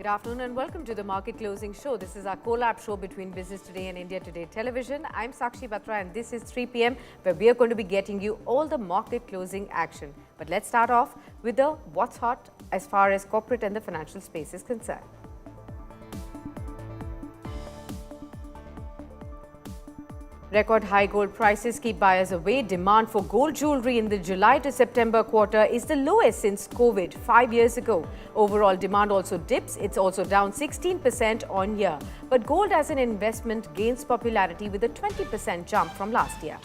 Good afternoon and welcome to the Market Closing Show. This is our collab show between Business Today and India Today Television. I'm Sakshi Batra and this is 3 p.m. where we are going to be getting you all the market closing action. But let's start off with the what's hot as far as corporate and the financial space is concerned. Record high gold prices keep buyers away. Demand for gold jewelry in the July to September quarter is the lowest since COVID 5 years ago. Overall demand also dips. It's also down 16% on year. But gold as an investment gains popularity with a 20% jump from last year.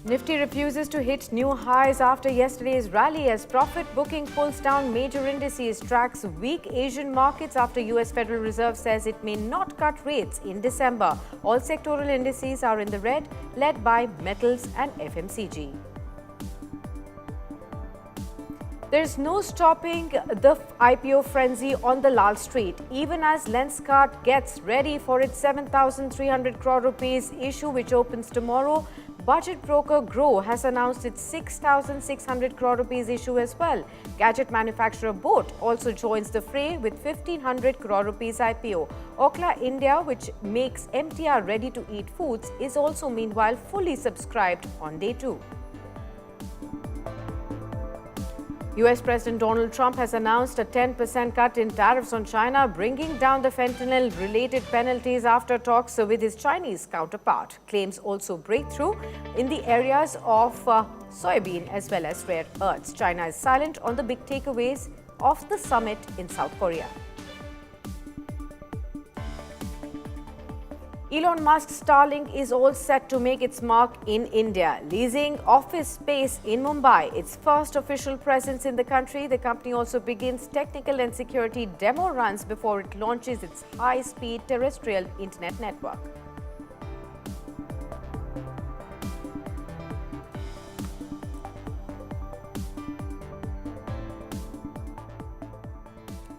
Nifty refuses to hit new highs after yesterday's rally as profit booking pulls down major indices, tracks weak Asian markets after US Federal Reserve says it may not cut rates in December. All sectoral indices are in the red, led by metals and FMCG. There's no stopping the IPO frenzy on the Lal Street, even as Lenskart gets ready for its 7,300 crore rupees issue, which opens tomorrow. Budget broker Groww has announced its 6,600 crore rupees issue as well. Gadget manufacturer Boat also joins the fray with 1,500 crore rupees IPO. Okla India, which makes MTR ready-to-eat foods, is also meanwhile fully subscribed on day 2. US President Donald Trump has announced a 10% cut in tariffs on China, bringing down the fentanyl-related penalties after talks with his Chinese counterpart. Claims also breakthrough in the areas of soybean as well as rare earths. China is silent on the big takeaways of the summit in South Korea. Elon Musk's Starlink is all set to make its mark in India, leasing office space in Mumbai. Its first official presence in the country, the company also begins technical and security demo runs before it launches its high-speed terrestrial internet network.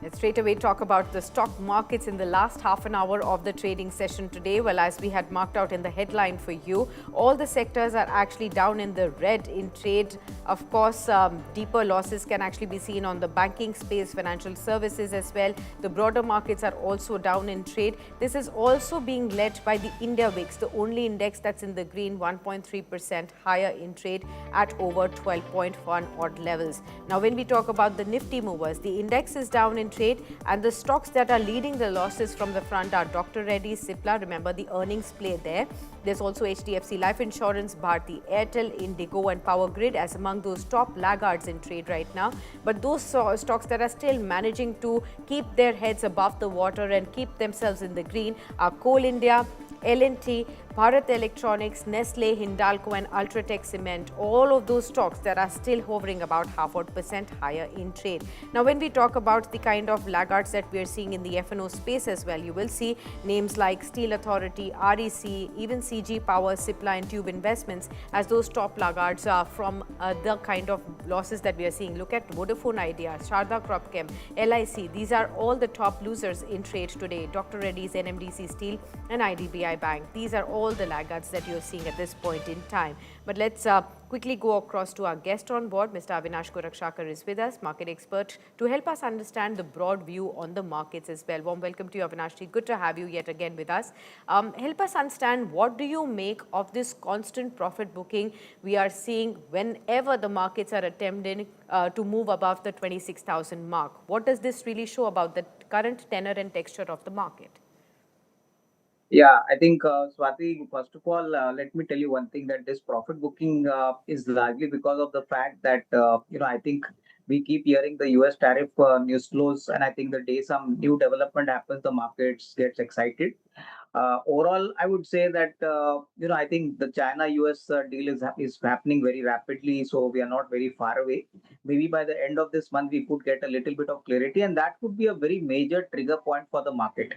Let's straight away talk about the stock markets in the last half an hour of the trading session today. Well, as we had marked out in the headline for you, all the sectors are actually down in the red in trade. Of course, deeper losses can actually be seen on the banking space, financial services as well. The broader markets are also down in trade. This is also being led by the India VIX, the only index that's in the green, 1.3% higher in trade at over 12.1 odd levels. Now, when we talk about the Nifty movers, the index is down in trade, and the stocks that are leading the losses from the front are Dr. Reddy's, Cipla, remember the earnings play there. There's also HDFC Life Insurance, Bharti Airtel, Indigo and Power Grid as among those top laggards in trade right now. But those stocks that are still managing to keep their heads above the water and keep themselves in the green are Coal India, L&T, Bharat Electronics, Nestle, Hindalco and Ultratech Cement, all of those stocks that are still hovering about 0.5% higher in trade. Now, when we talk about the kind of laggards that we are seeing in the F&O space as well, you will see names like Steel Authority, REC, even CG Power, Cipla and Tube Investments as those top laggards from the kind of losses that we are seeing. Look at Vodafone Idea, Sharda Cropchem, LIC. These are all the top losers in trade today. Dr. Reddy's, NMDC Steel and IDBI Bank. These are all the laggards that you're seeing at this point in time. But let's quickly go across to our guest on board. Mr. Avinash Gorakshakar is with us, market expert, to help us understand the broad view on the markets as well. Warm welcome to you, Avinash. Good to have you yet again with us. Help us understand, what do you make of this constant profit booking we are seeing whenever the markets are attempting to move above the 26,000 mark? What does this really show about the current tenor and texture of the market? Yeah, I think, Swati, first of all, let me tell you one thing, that this profit booking is largely because of the fact that, I think we keep hearing the US tariff news flows, and I think the day some new development happens, the markets gets excited. Overall, I would say that, I think the China-US deal is happening very rapidly, so we are not very far away. Maybe by the end of this month, we could get a little bit of clarity, and that could be a very major trigger point for the market.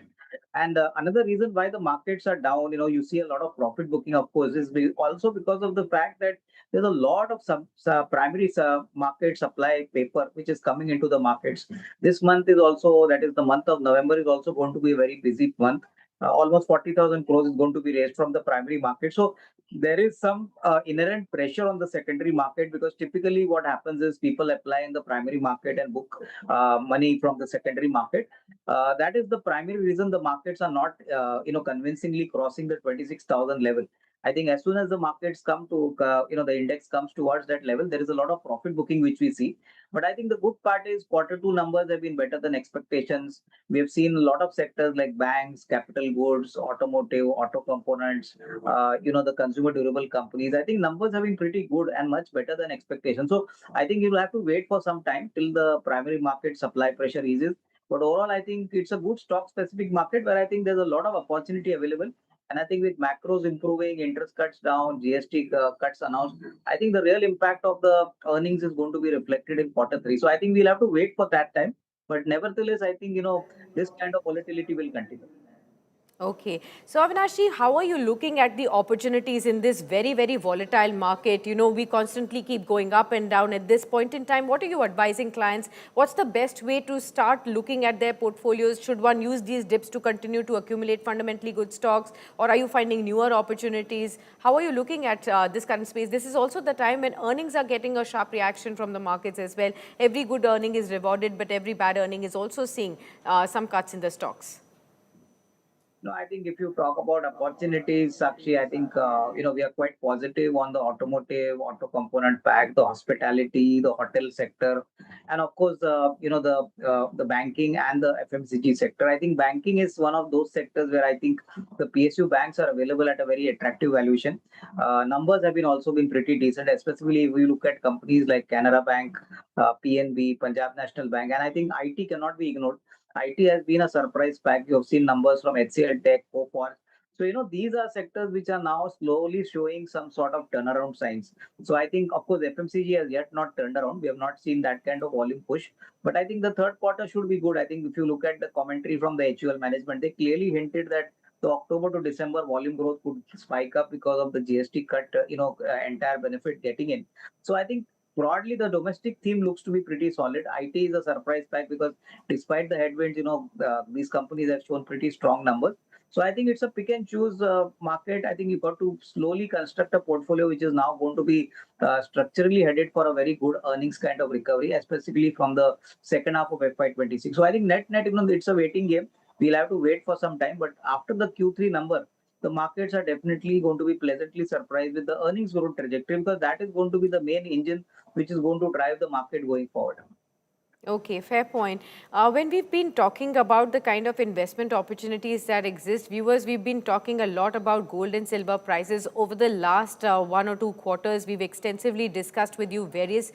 And another reason why the markets are down, you see a lot of profit booking, of course, is also because of the fact that there's a lot of primary market supply paper which is coming into the markets. This month is also, that is the month of November, is also going to be a very busy month. almost 40,000 crores is going to be raised from the primary market. So there is some inherent pressure on the secondary market, because typically what happens is people apply in the primary market and book money from the secondary market. That is the primary reason the markets are not, convincingly crossing the 26,000 level. I think as soon as the markets come to, the index comes towards that level, there is a lot of profit booking which we see. But I think the good part is Q2 numbers have been better than expectations. We have seen a lot of sectors like banks, capital goods, automotive, auto components, the consumer durable companies. I think numbers have been pretty good and much better than expectations. So I think you'll have to wait for some time till the primary market supply pressure eases. But overall, I think it's a good stock specific market where I think there's a lot of opportunity available. And I think with macros improving, interest cuts down, GST cuts announced, I think the real impact of the earnings is going to be reflected in Q3. So I think we'll have to wait for that time. But nevertheless, I think, this kind of volatility will continue. Okay. So Avinash, how are you looking at the opportunities in this very, very volatile market? We constantly keep going up and down at this point in time. What are you advising clients? What's the best way to start looking at their portfolios? Should one use these dips to continue to accumulate fundamentally good stocks? Or are you finding newer opportunities? How are you looking at this current space? This is also the time when earnings are getting a sharp reaction from the markets as well. Every good earning is rewarded, but every bad earning is also seeing some cuts in the stocks. No, I think if you talk about opportunities, Sakshi, I think we are quite positive on the automotive, auto component pack, the hospitality, the hotel sector, and of course, the banking and the FMCG sector. I think banking is one of those sectors where I think the PSU banks are available at a very attractive valuation. Numbers have been also been pretty decent, especially if we look at companies like Canara Bank, PNB, Punjab National Bank, and I think IT cannot be ignored. IT has been a surprise pack. You have seen numbers from HCL Tech, Coforge. So, these are sectors which are now slowly showing some sort of turnaround signs. So, I think, of course, FMCG has yet not turned around. We have not seen that kind of volume push. But I think the third quarter should be good. I think if you look at the commentary from the HUL management, they clearly hinted that the October to December volume growth could spike up because of the GST cut, entire benefit getting in. So, I think broadly the domestic theme looks to be pretty solid. IT is a surprise pack because despite the headwinds, these companies have shown pretty strong numbers. So I think it's a pick and choose market. I think you've got to slowly construct a portfolio which is now going to be structurally headed for a very good earnings kind of recovery, especially from the second half of FY26. So I think net, it's a waiting game. We'll have to wait for some time. But after the Q3 number, the markets are definitely going to be pleasantly surprised with the earnings growth trajectory, because that is going to be the main engine which is going to drive the market going forward. Okay, fair point. When we've been talking about the kind of investment opportunities that exist, viewers, we've been talking a lot about gold and silver prices over the last 1 or 2 quarters. We've extensively discussed with you various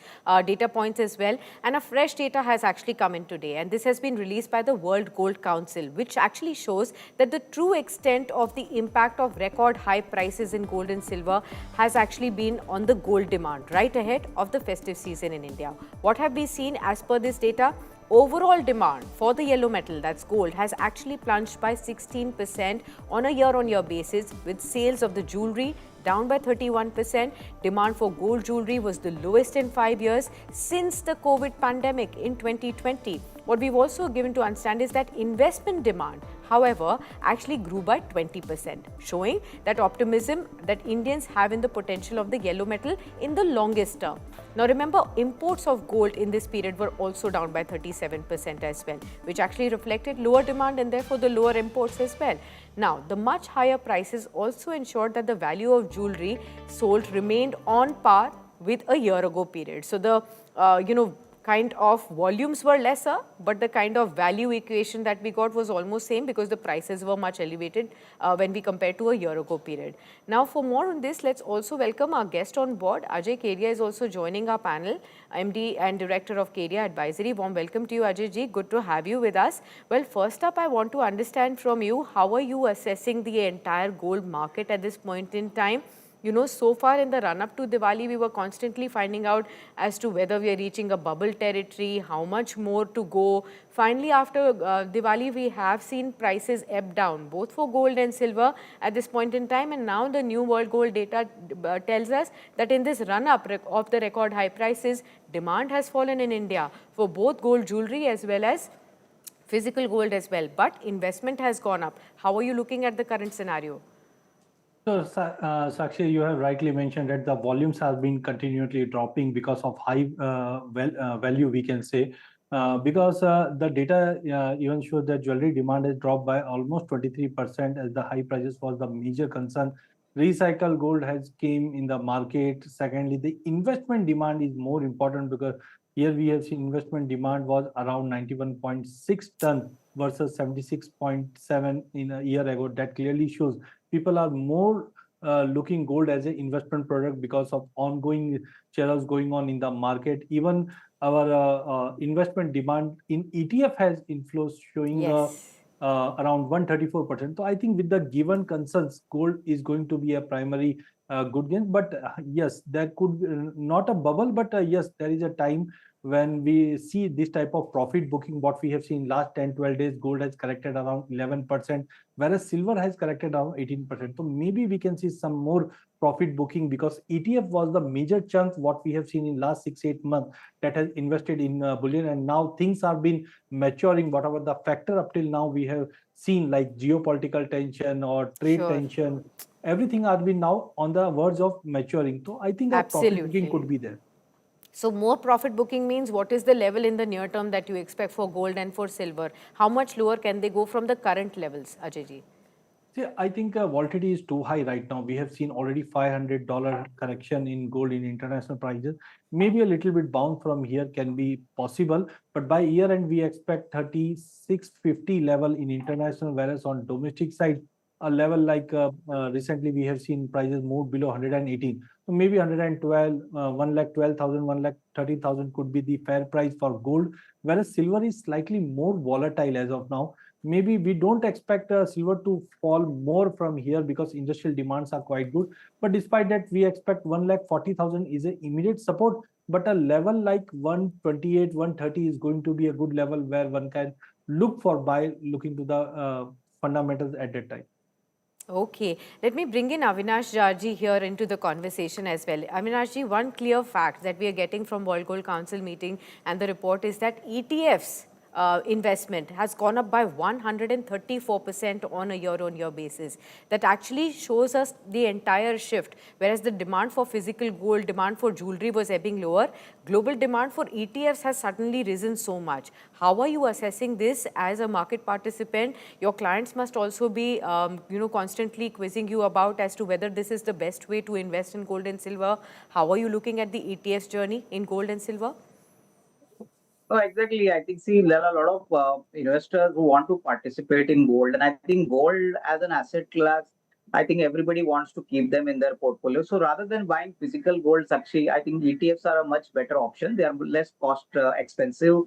data points as well. And a fresh data has actually come in today. And this has been released by the World Gold Council, which actually shows that the true extent of the impact of record high prices in gold and silver has actually been on the gold demand right ahead of the festive season in India. What have we seen as per this data? Overall demand for the yellow metal, that's gold, has actually plunged by 16% on a year-on-year basis, with sales of the jewelry down by 31%. Demand for gold jewelry was the lowest in 5 years since the COVID pandemic in 2020. What we've also given to understand is that investment demand, however, actually grew by 20%, showing that optimism that Indians have in the potential of the yellow metal in the longest term. Now remember, imports of gold in this period were also down by 37% as well, which actually reflected lower demand and therefore the lower imports as well. Now, the much higher prices also ensured that the value of jewelry sold remained on par with a year ago period. So the, kind of volumes were lesser, but the kind of value equation that we got was almost same because the prices were much elevated when we compare to a year ago period. Now, for more on this, let's also welcome our guest on board. Ajay Kedia is also joining our panel, MD and Director of Kedia Advisory. Warm welcome to you, Ajay ji. Good to have you with us. Well, first up, I want to understand from you, how are you assessing the entire gold market at this point in time? So far in the run-up to Diwali, we were constantly finding out as to whether we are reaching a bubble territory, how much more to go. Finally, after Diwali, we have seen prices ebb down, both for gold and silver at this point in time. And now the new world gold data tells us that in this run-up of the record high prices, demand has fallen in India for both gold jewelry as well as physical gold as well, but investment has gone up. How are you looking at the current scenario? So, Sakshi, you have rightly mentioned that the volumes have been continually dropping because of high value, we can say. Because the data even shows that jewelry demand has dropped by almost 23% as the high prices was the major concern. Recycled gold has came in the market. Secondly, the investment demand is more important because here we have seen investment demand was around 91.6 ton versus 76.7 in a year ago. That clearly shows people are more looking gold as an investment product because of ongoing channels going on in the market. Even our investment demand in ETF has inflows showing Yes. around 134%. So I think with the given concerns, gold is going to be a primary good gain. But yes, there could be, not a bubble, but yes, there is a time when we see this type of profit booking. What we have seen last 10-12 days, gold has corrected around 11%, whereas silver has corrected around 18%. So maybe we can see some more profit booking because ETF was the major chunk what we have seen in last 6-8 months that has invested in bullion, and now things are been maturing. Whatever the factor up till now we have seen like geopolitical tension or trade Sure. tension, everything has been now on the verge of maturing. So I think a profit booking Absolutely. could be there. So more profit booking means what is the level in the near term that you expect for gold and for silver? How much lower can they go from the current levels, Ajay ji? See, I think volatility is too high right now. We have seen already $500 correction in gold in international prices. Maybe a little bit bounce from here can be possible, but by year end we expect 3650 level in international, whereas on domestic side a level like recently we have seen prices move below 118. So maybe 112, 1,12,000, 1,13,000 could be the fair price for gold, whereas silver is slightly more volatile as of now. Maybe we don't expect silver to fall more from here because industrial demands are quite good. But despite that, we expect 1,40,000 is an immediate support. But a level like 128, 130 is going to be a good level where one can look for buy, looking to the fundamentals at that time. Okay, let me bring in Avinash Jarji here into the conversation as well. Avinash ji, one clear fact that we are getting from World Gold Council meeting and the report is that ETFs investment has gone up by 134% on a year-on-year basis. That actually shows us the entire shift. Whereas the demand for physical gold, demand for jewelry was ebbing lower, global demand for ETFs has suddenly risen so much. How are you assessing this as a market participant? Your clients must also be, constantly quizzing you about as to whether this is the best way to invest in gold and silver. How are you looking at the ETFs journey in gold and silver? Oh, exactly. I think, see, there are a lot of investors who want to participate in gold, and I think gold as an asset class, I think everybody wants to keep them in their portfolio. So rather than buying physical gold, Sakshi, I think ETFs are a much better option. They are less cost expensive.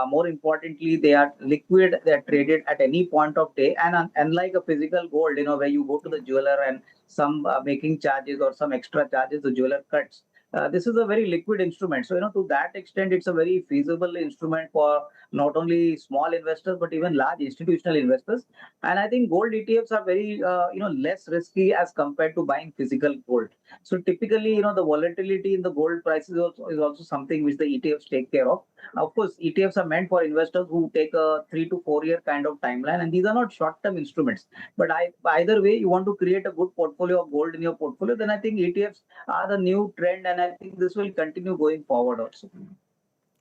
More importantly, they are liquid. They are traded at any point of day, and unlike a physical gold, where you go to the jeweler and some making charges or some extra charges the jeweler cuts. This is a very liquid instrument. So, to that extent, it's a very feasible instrument for not only small investors, but even large institutional investors. And I think gold ETFs are very, less risky as compared to buying physical gold. So typically, the volatility in the gold prices is also something which the ETFs take care of. Of course, ETFs are meant for investors who take a 3 to 4 year kind of timeline, and these are not short-term instruments. But either way, you want to create a good portfolio of gold in your portfolio, then I think ETFs are the new trend, and I think this will continue going forward also.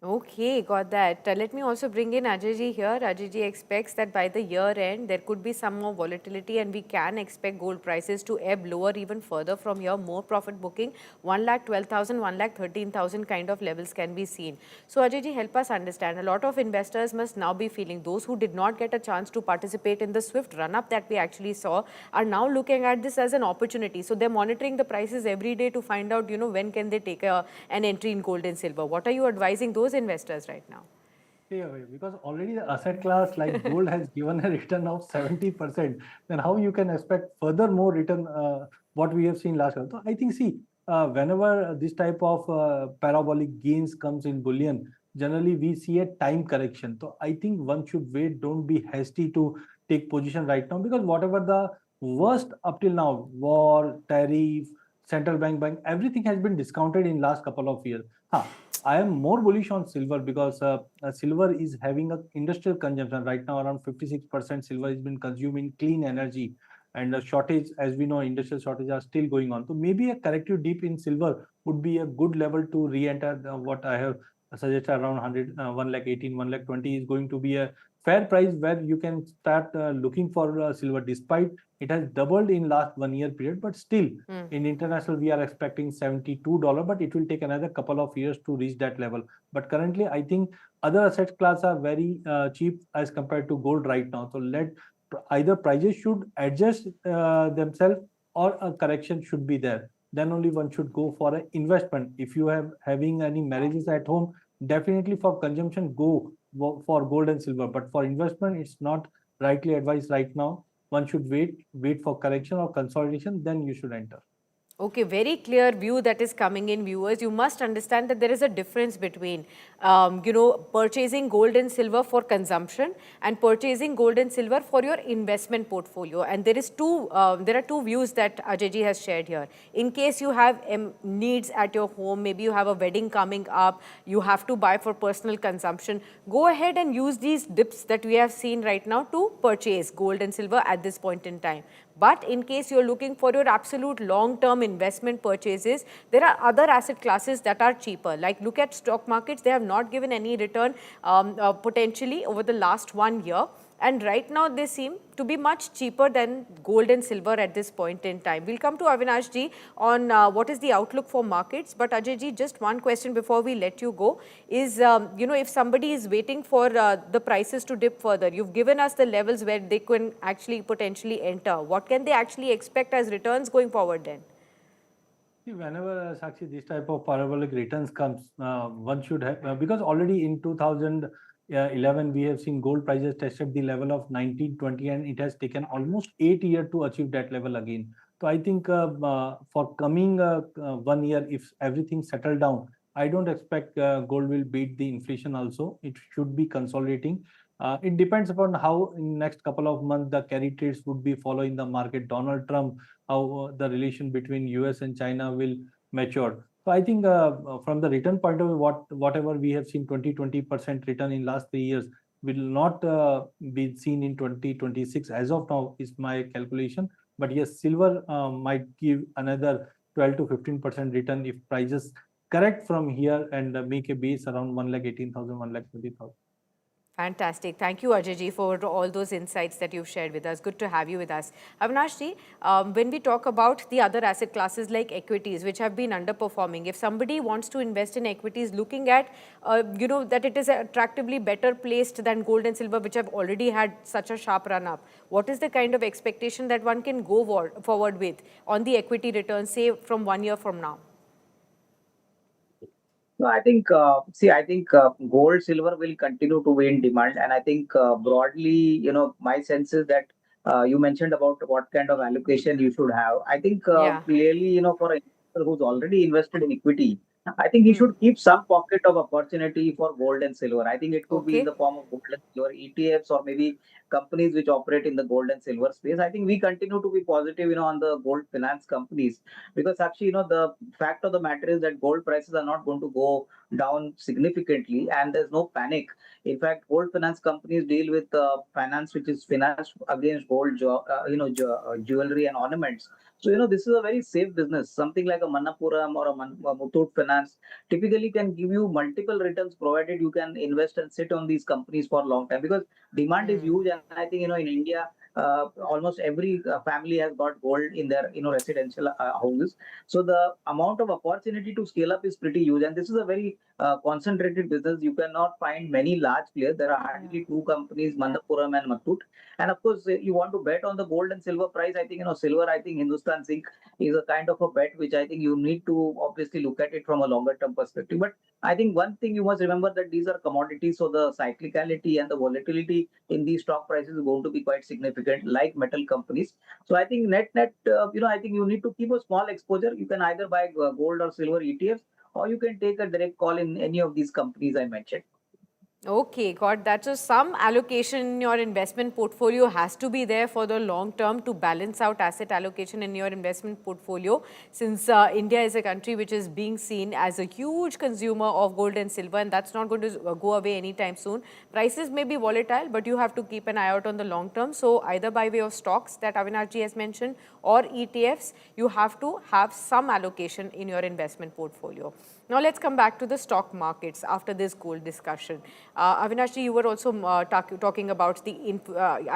Okay, got that. Let me also bring in Ajay ji here. Ajay ji expects that by the year end, there could be some more volatility and we can expect gold prices to ebb lower even further from here. More profit booking, 1,12,000, 1,13,000 kind of levels can be seen. So Ajay ji, help us understand. A lot of investors must now be feeling, those who did not get a chance to participate in the swift run-up that we actually saw are now looking at this as an opportunity. So they're monitoring the prices every day to find out, when can they take an entry in gold and silver. What are you advising those investors right now? Yeah, because already the asset class like gold has given a return of 70%, then how you can expect further more return what we have seen last year? So I think, see, whenever this type of parabolic gains comes in bullion, generally we see a time correction. So I think one should wait, don't be hasty to take position right now, because whatever the worst up till now, war, tariff, central bank, everything has been discounted in last couple of years. I am more bullish on silver because silver is having a industrial consumption right now. Around 56% silver has been consumed in clean energy, and the shortage, as we know, industrial shortages are still going on. So maybe a corrective dip in silver would be a good level to re-enter. What I have suggested around 100, 1 lakh 18, 1 lakh 20 is going to be a fair price where you can start looking for silver, despite it has doubled in last 1 year period, but still in international we are expecting $72, but it will take another couple of years to reach that level. But currently I think other asset class are very cheap as compared to gold right now. So let either prices should adjust themselves, or a correction should be there. Then only one should go for an investment. If you have having any marriages at home, definitely for consumption go for gold and silver, but for investment it's not rightly advised right now. One should wait for correction or consolidation, then you should enter. Okay, very clear view that is coming in, viewers. You must understand that there is a difference between, purchasing gold and silver for consumption and purchasing gold and silver for your investment portfolio. And there are two views that Ajay ji has shared here. In case you have needs at your home, maybe you have a wedding coming up, you have to buy for personal consumption, go ahead and use these dips that we have seen right now to purchase gold and silver at this point in time. But in case you're looking for your absolute long-term investment purchases, there are other asset classes that are cheaper. Like look at stock markets, they have not given any return potentially over the last 1 year. And right now they seem to be much cheaper than gold and silver at this point in time. We'll come to Avinash ji on what is the outlook for markets. But Ajay ji, just one question before we let you go is, if somebody is waiting for the prices to dip further, you've given us the levels where they can actually potentially enter. What can they actually expect as returns going forward then? Whenever Sakshi, this type of parabolic returns comes, one should have, because already in 2011 we have seen gold prices tested the level of 1920, and it has taken almost 8 years to achieve that level again. So I think for coming 1 year, if everything settled down, I don't expect gold will beat the inflation also. It should be consolidating. It depends upon how in next couple of months the carry trades would be following the market. Donald Trump, how the relation between US and China will mature. So I think from the return point of view, whatever we have seen 20% return in last 3 years will not be seen in 2026 as of now is my calculation. But yes, silver might give another 12 to 15% return if prices correct from here and make a base around 1,18,000, 1,20,000. Fantastic. Thank you, Ajay ji, for all those insights that you've shared with us. Good to have you with us. Avinash ji, when we talk about the other asset classes like equities, which have been underperforming, if somebody wants to invest in equities looking at, that it is attractively better placed than gold and silver, which have already had such a sharp run up, what is the kind of expectation that one can go forward with on the equity returns, say, from 1 year from now? No, I think, gold, silver will continue to be in demand. And I think broadly, my sense is that you mentioned about what kind of allocation you should have. I think Yeah. clearly, for an investor who's already invested in equity, I think he Hmm. should keep some pocket of opportunity for gold and silver. I think it could be in Okay. the form of gold and silver ETFs, or maybe companies which operate in the gold and silver space. I think we continue to be positive, on the gold finance companies, because actually, the fact of the matter is that gold prices are not going to go down significantly, and there's no panic. In fact, gold finance companies deal with finance which is financed against gold, jewelry and ornaments. So, this is a very safe business. Something like a Manappuram or a Muthoot Finance typically can give you multiple returns, provided you can invest and sit on these companies for a long time, because demand is Hmm. huge. And I think, in India, almost every family has got gold in their, residential houses. So the amount of opportunity to scale up is pretty huge. And this is a very concentrated business. You cannot find many large players. There are Yeah. hardly two companies, Manappuram and Muthoot. And of course, you want to bet on the gold and silver price. I think, silver, I think Hindustan Zinc is a kind of a bet which I think you need to obviously look at it from a longer term perspective. But I think one thing you must remember, that these are commodities. So the cyclicality and the volatility in these stock prices is going to be quite significant, like metal companies. So I think net, I think you need to keep a small exposure. You can either buy gold or silver ETFs, or you can take a direct call in any of these companies I mentioned. Okay, got that. So some allocation in your investment portfolio has to be there for the long term to balance out asset allocation in your investment portfolio, since India is a country which is being seen as a huge consumer of gold and silver, and that's not going to go away anytime soon. Prices may be volatile, but you have to keep an eye out on the long term. So either by way of stocks that Avinash ji has mentioned or ETFs, you have to have some allocation in your investment portfolio. Now let's come back to the stock markets after this gold discussion. Avinash ji, you were also talking about the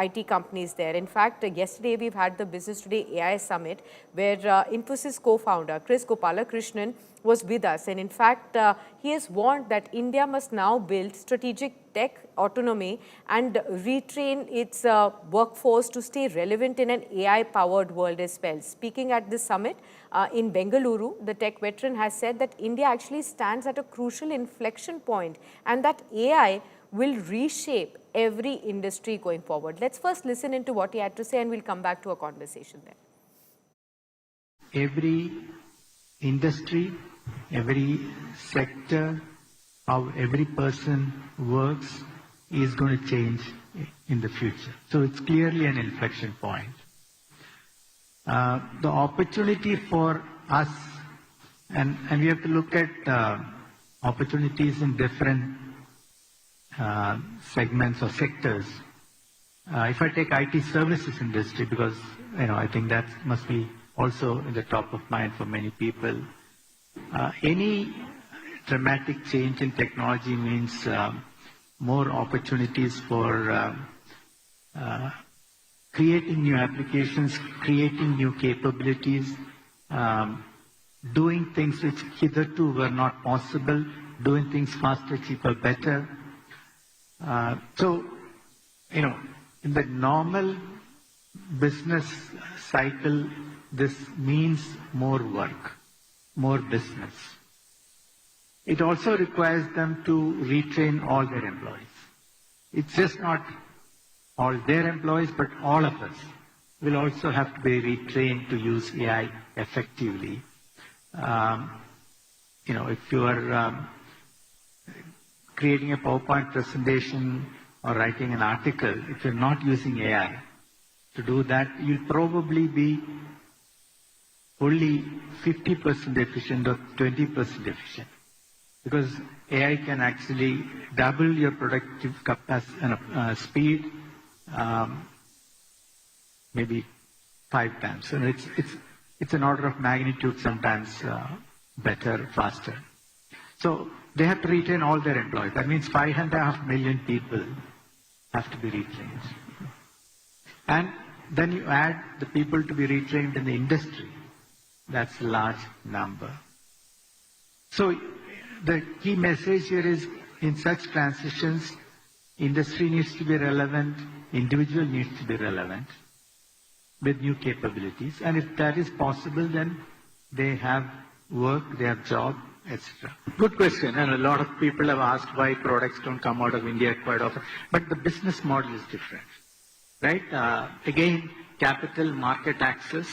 IT companies there. In fact, yesterday we've had the Business Today AI Summit where Infosys co-founder Kris Gopalakrishnan was with us. And in fact, he has warned that India must now build strategic tech autonomy and retrain its workforce to stay relevant in an AI-powered world as well. Speaking at this summit in Bengaluru, the tech veteran has said that India actually stands at a crucial inflection point and that AI will reshape every industry going forward. Let's first listen into what he had to say and we'll come back to a conversation there. Every industry, every sector, how every person works is going to change in the future. So it's clearly an inflection point. The opportunity for us, and we have to look at opportunities in different segments or sectors. If I take IT services industry, because I think that must be also in the top of mind for many people. Any dramatic change in technology means more opportunities for creating new applications, creating new capabilities, doing things which hitherto were not possible, doing things faster, cheaper, better. In the normal business cycle, this means more work, more business. It also requires them to retrain all their employees. It's just not all their employees, but all of us will also have to be retrained to use AI effectively. If you are creating a PowerPoint presentation or writing an article, if you're not using AI to do that, you'll probably be only 50% efficient or 20% efficient. Because AI can actually double your productive capacity, speed, maybe 5 times. So it's an order of magnitude sometimes better, faster. So they have to retain all their employees. That means 5.5 million people have to be retrained. And then you add the people to be retrained in the industry. That's a large number. So the key message here is, in such transitions, industry needs to be relevant, individual needs to be relevant with new capabilities. And if that is possible, then they have work, they have job, etc. Good question. And a lot of people have asked why products don't come out of India quite often. But the business model is different, right? Again, capital market access.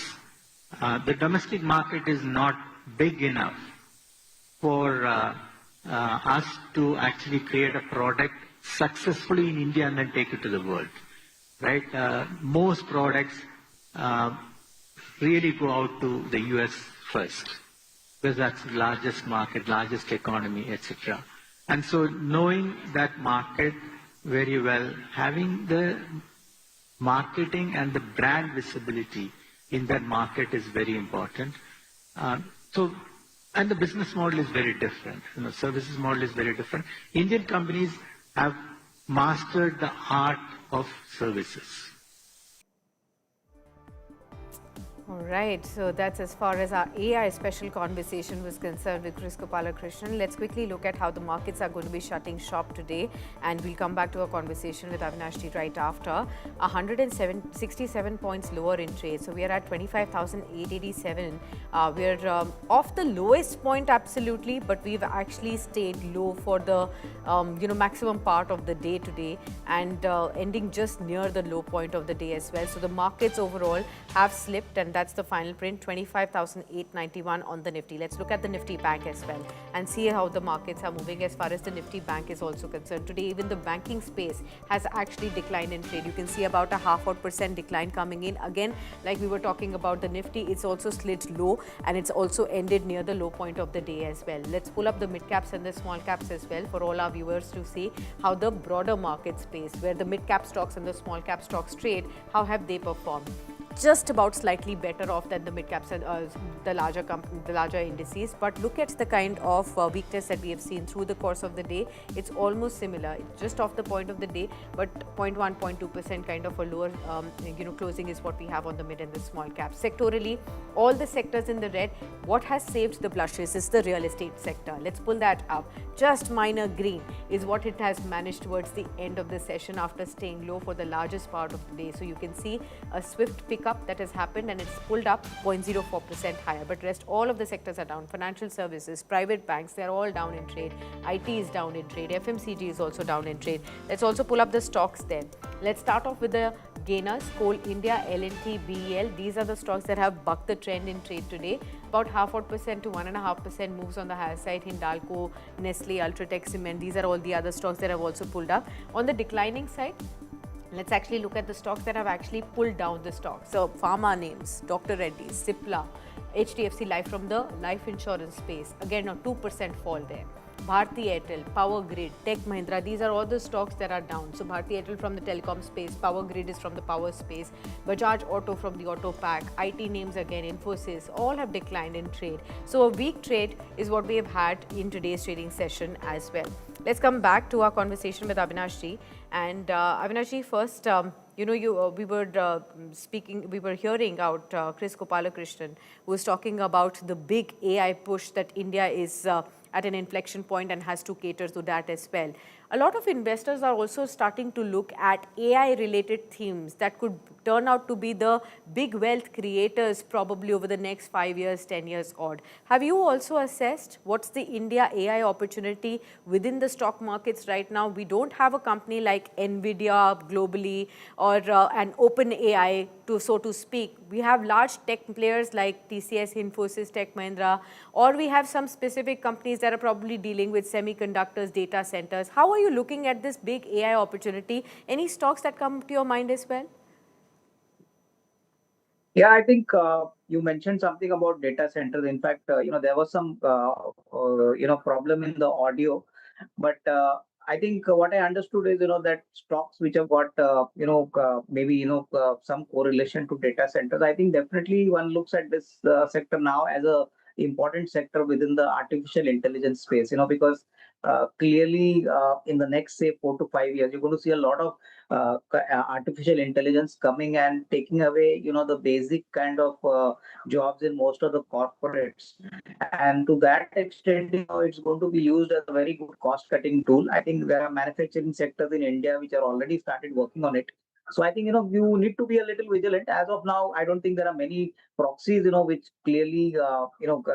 The domestic market is not big enough for us to actually create a product successfully in India and then take it to the world, right? Most products really go out to the US first, because that's the largest market, largest economy, etc. And so knowing that market very well, having the marketing and the brand visibility in that market is very important. And the business model is very different. Services model is very different. Indian companies have mastered the art of services. All right, so that's as far as our AI special conversation was concerned with Kris Gopalakrishnan. Let's quickly look at how the markets are going to be shutting shop today, and we'll come back to a conversation with Avinash ji right after. 167 points lower in trade, so we are at 25,887. We're off the lowest point absolutely, but we've actually stayed low for the maximum part of the day today, and ending just near the low point of the day as well. So the markets overall have slipped, and that's the final print, 25,891 on the Nifty. Let's look at the Nifty Bank as well and see how the markets are moving as far as the Nifty Bank is also concerned. Today, even the banking space has actually declined in trade. You can see about a 0.5% decline coming in. Again, like we were talking about the Nifty, it's also slid low and it's also ended near the low point of the day as well. Let's pull up the mid caps and the small caps as well for all our viewers to see how the broader market space, where the mid cap stocks and the small cap stocks trade, how have they performed. Just about slightly better off than the mid caps and the larger indices. But look at the kind of weakness that we have seen through the course of the day. It's almost similar. It's just off the point of the day, but 0.1, 0.2% kind of a lower closing is what we have on the mid and the small caps. Sectorally, all the sectors in the red. What has saved the blushes is the real estate sector. Let's pull that up. Just minor green is what it has managed towards the end of the session after staying low for the largest part of the day. So you can see a swift pick up that has happened and it's pulled up 0.04% higher, but rest all of the sectors are down. Financial services, private banks, they're all down in trade. IT is down in trade. FMCG is also down in trade. Let's also pull up the stocks there. Let's start off with the gainers. Coal India, L&T, BEL, these are the stocks that have bucked the trend in trade today. About 0.5% to 1.5% moves on the higher side. Hindalco, Nestle, Ultratech Cement, these are all the other stocks that have also pulled up. On the declining side, let's actually look at the stocks that have actually pulled down the stock. So Pharma names, Dr. Reddy's, Cipla, HDFC Life from the life insurance space. Again, a 2% fall there. Bharti Airtel, Power Grid, Tech Mahindra, these are all the stocks that are down. So Bharti Airtel from the telecom space, Power Grid is from the power space, Bajaj Auto from the auto pack, IT names again, Infosys, all have declined in trade. So a weak trade is what we have had in today's trading session as well. Let's come back to our conversation with Avinash ji. And Avinash ji, first, we were hearing out Kris Gopalakrishnan, who was talking about the big AI push that India is at an inflection point and has to cater to that as well. A lot of investors are also starting to look at AI related themes that could turn out to be the big wealth creators probably over the next 5 years, 10 years odd. Have you also assessed what's the India AI opportunity within the stock markets right now? We don't have a company like Nvidia globally or an open AI, so to speak. We have large tech players like TCS, Infosys, Tech Mahindra, or we have some specific companies that are probably dealing with semiconductors, data centers. How are you looking at this big AI opportunity? Any stocks that come to your mind as well? Yeah, I think you mentioned something about data centers. In fact, there was some problem in the audio, but I think what I understood is that stocks which have got maybe some correlation to data centers. I think definitely one looks at this sector now as a important sector within the artificial intelligence space. Because clearly in the next say 4 to 5 years, you're going to see a lot of artificial intelligence coming and taking away the basic kind of jobs in most of the corporates, and to that extent it's going to be used as a very good cost cutting tool. I think there are manufacturing sectors in India which are already started working on it. So I think you need to be a little vigilant. As of now, I don't think there are many proxies which clearly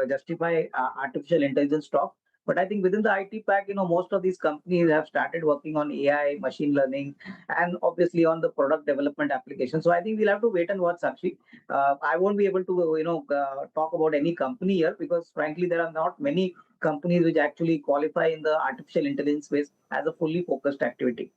justify artificial intelligence stock. But I think within the IT pack, most of these companies have started working on AI, machine learning, and obviously on the product development application. So I think we'll have to wait and watch, Sakshi. I won't be able to, talk about any company here because frankly, there are not many companies which actually qualify in the artificial intelligence space as a fully focused activity.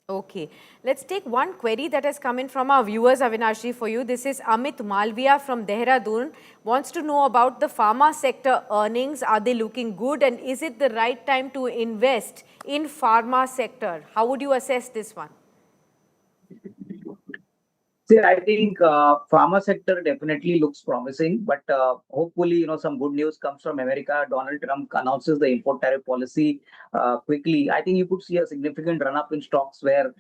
Okay, let's take one query that has come in from our viewers, Avinash, for you. This is Amit Malviya from Dehradun. Wants to know about the pharma sector earnings. Are they looking good? And is it the right time to invest in pharma sector? How would you assess this one? See, I think pharma sector definitely looks promising, but hopefully, some good news comes from America. Donald Trump announces the import tariff policy quickly. I think you could see a significant run-up in stocks where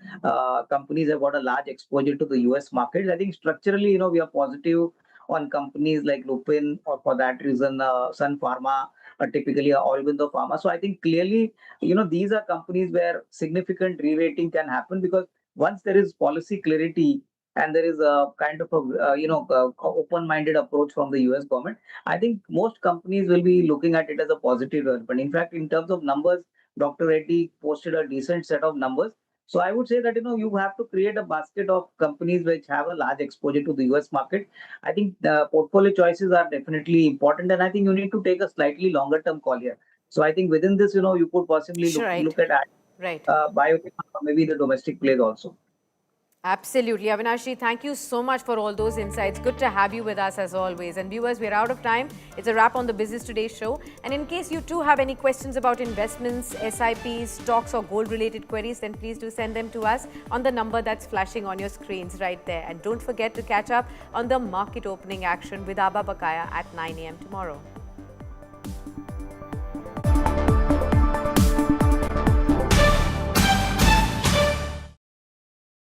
companies have got a large exposure to the US market. I think structurally, we are positive on companies like Lupin, or for that reason, Sun Pharma, typically Aurobindo Pharma. So I think clearly, these are companies where significant re-rating can happen because once there is policy clarity, and there is a kind of a open-minded approach from the US government, I think most companies will be looking at it as a positive development. In fact, in terms of numbers, Dr. Reddy posted a decent set of numbers. So I would say that you have to create a basket of companies which have a large exposure to the US market. I think the portfolio choices are definitely important, and I think you need to take a slightly longer term call here. So I think within this, you could possibly Right. look at Right. biotech or maybe the domestic plays also. Absolutely. Avinash, thank you so much for all those insights. Good to have you with us as always. And viewers, we're out of time. It's a wrap on the Business Today show. And in case you too have any questions about investments, SIPs, stocks or gold related queries, then please do send them to us on the number that's flashing on your screens right there. And don't forget to catch up on the market opening action with Abba Bakaya at 9 a.m. tomorrow.